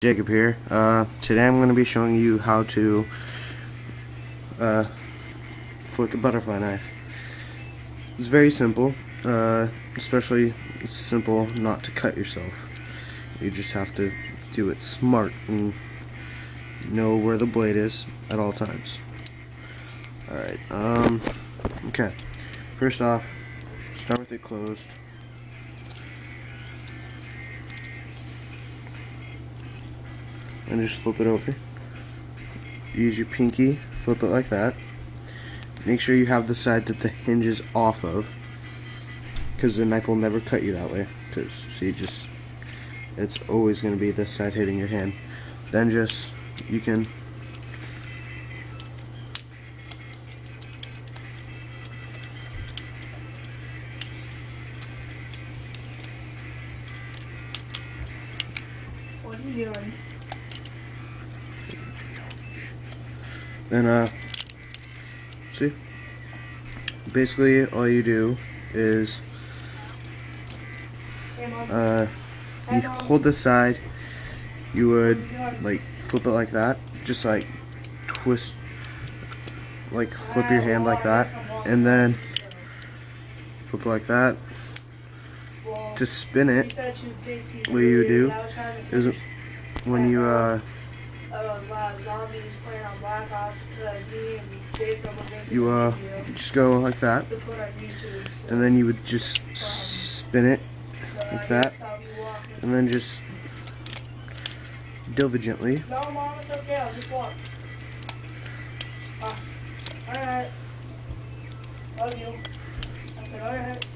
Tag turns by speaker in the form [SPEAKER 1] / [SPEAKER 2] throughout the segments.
[SPEAKER 1] Jacob here. Today I'm going to be showing you how to flick a butterfly knife. It's very simple, especially it's simple not to cut yourself. You just have to do it smart and know where the blade is at all times. Alright, okay. First off, start with it closed. And just flip it over. Use your pinky, flip it like that. Make sure you have the side that the hinge is off of, because the knife will never cut you that way. Because see, it's always going to be this side hitting your hand. Then you can
[SPEAKER 2] What are you doing?
[SPEAKER 1] then see, basically all you do is you hold the side, you would like flip it like that, just like twist, like flip your hand like that, and then flip it like that. To spin it, what you do is when you just go like that, and then you would just spin it like that, and then just diligently.
[SPEAKER 2] No, Mom, it's okay. I'll just walk. Alright. Love you. I said, alright.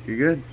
[SPEAKER 1] You're good.